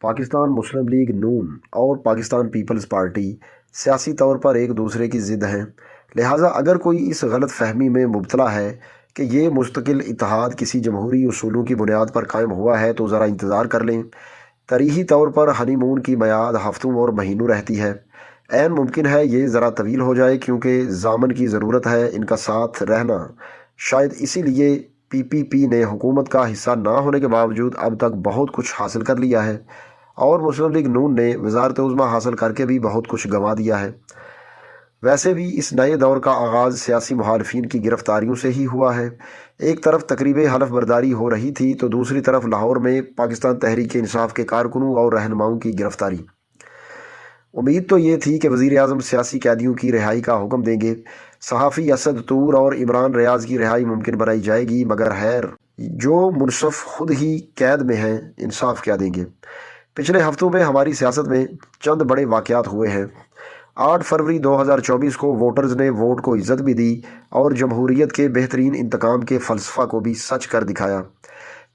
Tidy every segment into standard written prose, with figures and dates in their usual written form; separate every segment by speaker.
Speaker 1: پاکستان مسلم league نون اور Pakistan Peoples party سیاسی طور پر ایک دوسرے کی ضد ہیں، لہٰذا اگر کوئی اس غلط فہمی میں مبتلا ہے کہ یہ مستقل اتحاد کسی جمہوری اصولوں کی بنیاد پر قائم ہوا ہے تو ذرا انتظار کر لیں۔ تاریخی طور پر ہنی مون کی میعاد ہفتوں اور مہینوں رہتی ہے، عین ممکن ہے یہ ذرا طویل ہو جائے کیونکہ ضامن کی ضرورت ہے ان کا ساتھ رہنا۔ شاید اسی لیے پی نے حکومت کا حصہ نہ ہونے کے باوجود اب تک بہت کچھ حاصل کر لیا ہے، اور مسلم لیگ نون نے وزارت عظمیٰ حاصل کر کے بھی بہت کچھ گنوا دیا ہے۔ ویسے بھی اس نئے دور کا آغاز سیاسی مخالفین کی گرفتاریوں سے ہی ہوا ہے۔ ایک طرف تقریب حلف برداری ہو رہی تھی تو دوسری طرف لاہور میں پاکستان تحریک انصاف کے کارکنوں اور رہنماؤں کی گرفتاری۔ امید تو یہ تھی کہ وزیر اعظم سیاسی قیدیوں کی رہائی کا حکم دیں گے، صحافی اسد طور اور عمران ریاض کی رہائی ممکن بنائی جائے گی، مگر خیر جو منصف خود ہی قید میں ہیں انصاف کیا دیں گے۔ پچھلے ہفتوں میں ہماری سیاست میں چند بڑے واقعات ہوئے ہیں۔ 8 فروری 2024 کو ووٹرز نے ووٹ کو عزت بھی دی اور جمہوریت کے بہترین انتقام کے فلسفہ کو بھی سچ کر دکھایا۔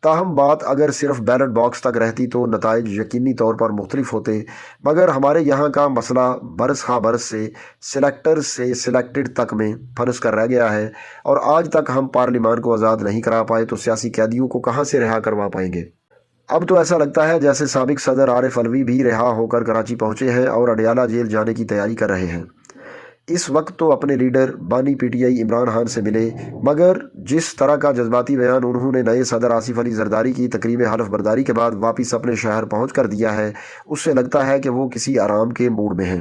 Speaker 1: تاہم بات اگر صرف بیلٹ باکس تک رہتی تو نتائج یقینی طور پر مختلف ہوتے، مگر ہمارے یہاں کا مسئلہ برس ہاں برس سے سلیکٹر سے سلیکٹڈ تک میں پھنس کر رہ گیا ہے، اور آج تک ہم پارلیمان کو آزاد نہیں کرا پائے تو سیاسی قیدیوں کو کہاں سے رہا کروا پائیں گے۔ اب تو ایسا لگتا ہے جیسے سابق صدر عارف علوی بھی رہا ہو کر کراچی پہنچے ہیں اور اڈیالہ جیل جانے کی تیاری کر رہے ہیں۔ اس وقت تو اپنے لیڈر بانی P T I Imran Khan سے ملے، مگر جس طرح کا جذباتی بیان انہوں نے نئے صدر آصف علی زرداری کی تقریب حلف برداری کے بعد واپس اپنے شہر پہنچ کر دیا ہے، اس سے لگتا ہے کہ وہ کسی آرام کے موڈ میں ہیں۔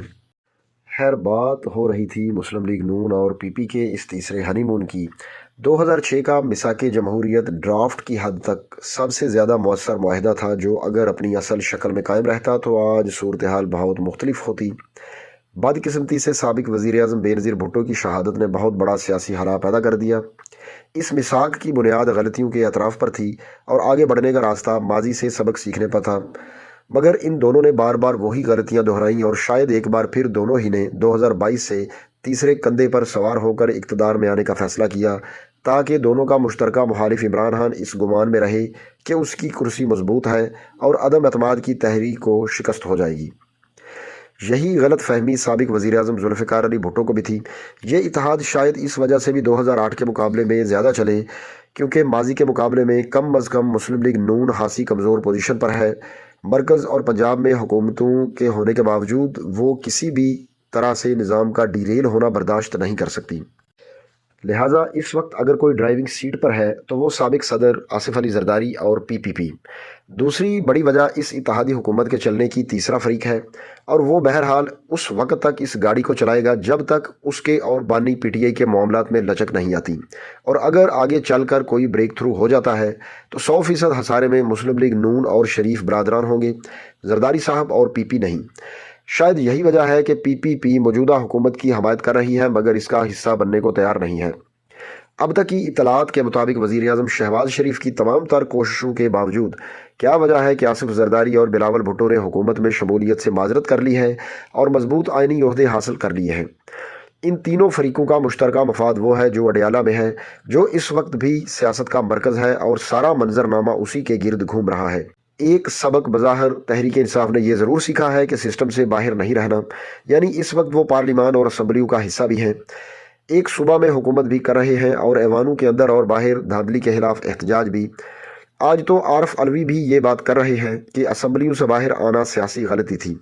Speaker 1: خیر بات ہو رہی تھی مسلم لیگ نون اور پی کے اس تیسرے ہنی مون کی۔ 2006 کا میثاق جمہوریت ڈرافٹ کی حد تک سب سے زیادہ مؤثر معاہدہ تھا جو اگر اپنی اصل شکل میں قائم رہتا تو آج صورتحال بہت مختلف ہوتی۔ بدقسمتی سے سابق وزیر اعظم بینظیر بھٹو کی شہادت نے بہت بڑا سیاسی ہلا پیدا کر دیا۔ اس میثاق کی بنیاد غلطیوں کے اعتراف پر تھی اور آگے بڑھنے کا راستہ ماضی سے سبق سیکھنے پر تھا، مگر ان دونوں نے بار بار وہی غلطیاں دہرائیں اور شاید ایک بار پھر دونوں ہی نے 2022 سے تیسرے کندھے پر سوار ہو کر اقتدار میں آنے کا فیصلہ کیا تاکہ دونوں کا مشترکہ مخالف عمران خان اس گمان میں رہے کہ اس کی کرسی مضبوط ہے اور عدم اعتماد کی تحریک کو شکست ہو جائے گی۔ یہی غلط فہمی سابق وزیر اعظم ذوالفقار علی بھٹو کو بھی تھی۔ یہ اتحاد شاید اس وجہ سے بھی 2008 کے مقابلے میں زیادہ چلے کیونکہ ماضی کے مقابلے میں کم از کم مسلم لیگ نون خاصی کمزور پوزیشن پر ہے۔ مرکز اور پنجاب میں حکومتوں کے ہونے کے باوجود وہ کسی بھی طرح سے نظام کا ڈیریل ہونا برداشت نہیں کر سکتی، لہٰذا اس وقت اگر کوئی ڈرائیونگ سیٹ پر ہے تو وہ سابق صدر آصف علی زرداری اور پی۔ دوسری بڑی وجہ اس اتحادی حکومت کے چلنے کی تیسرا فریق ہے، اور وہ بہرحال اس وقت تک اس گاڑی کو چلائے گا جب تک اس کے اور بانی پی ٹی آئی کے معاملات میں لچک نہیں آتی، اور اگر آگے چل کر کوئی بریک تھرو ہو جاتا ہے تو 100% خسارے میں مسلم لیگ نون اور شریف برادران ہوں گے، زرداری صاحب اور پی نہیں۔ شاید یہی وجہ ہے کہ پی موجودہ حکومت کی حمایت کر رہی ہے مگر اس کا حصہ بننے کو تیار نہیں ہے۔ اب تک کی اطلاعات کے مطابق وزیر اعظم شہباز شریف کی تمام تر کوششوں کے باوجود کیا وجہ ہے کہ آصف زرداری اور بلاول بھٹو نے حکومت میں شمولیت سے معذرت کر لی ہے اور مضبوط آئینی عہدے حاصل کر لیے ہیں۔ ان تینوں فریقوں کا مشترکہ مفاد وہ ہے جو اڈیالہ میں ہے، جو اس وقت بھی سیاست کا مرکز ہے اور سارا منظرنامہ اسی کے گرد گھوم رہا ہے۔ ایک سبق بظاہر تحریک انصاف نے یہ ضرور سیکھا ہے کہ سسٹم سے باہر نہیں رہنا، یعنی اس وقت وہ پارلیمان اور اسمبلیوں کا حصہ بھی ہیں، ایک صوبہ میں حکومت بھی کر رہے ہیں اور ایوانوں کے اندر اور باہر دھاندلی کے خلاف احتجاج بھی۔ آج تو عارف علوی بھی یہ بات کر رہے ہیں کہ اسمبلیوں سے باہر آنا سیاسی غلطی تھی۔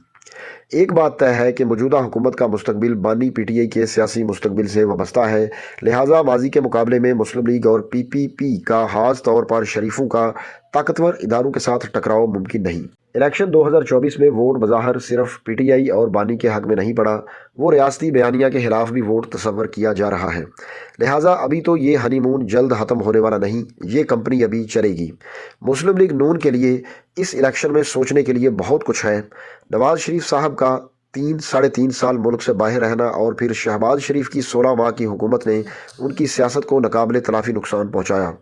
Speaker 1: ایک بات طے ہے کہ موجودہ حکومت کا مستقبل بانی پی ٹی آئی کے سیاسی مستقبل سے وابستہ ہے، لہٰذا ماضی کے مقابلے میں مسلم لیگ اور پی کا خاص طور پر شریفوں کا طاقتور اداروں کے ساتھ ٹکراؤ ممکن نہیں۔ الیکشن 2024 میں ووٹ بظاہر صرف پی ٹی آئی اور بانی کے حق میں نہیں پڑا، وہ ریاستی بیانیہ کے خلاف بھی ووٹ تصور کیا جا رہا ہے، لہٰذا ابھی تو یہ ہنی مون جلد ختم ہونے والا نہیں، یہ کمپنی ابھی چلے گی۔ مسلم لیگ نون کے لیے اس الیکشن میں سوچنے کے لیے بہت کچھ ہے۔ نواز شریف صاحب کا 3.5 سال ملک سے باہر رہنا اور پھر شہباز شریف کی 16 ماہ کی حکومت نے ان کی سیاست کو ناقابل تلافی نقصان پہنچایا۔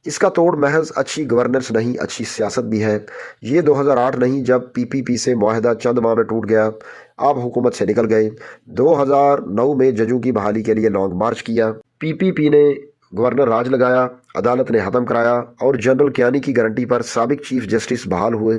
Speaker 1: اس کا توڑ محض اچھی گورننس نہیں، اچھی سیاست بھی ہے۔ یہ 2008 نہیں جب پی سے معاہدہ چند ماہ میں ٹوٹ گیا، آپ حکومت سے نکل گئے۔ 2009 میں ججوں کی بحالی کے لیے لانگ مارچ کیا، پی نے گورنر راج لگایا، عدالت نے ختم کرایا اور جنرل کیانی کی گارنٹی پر سابق چیف جسٹس بحال ہوئے۔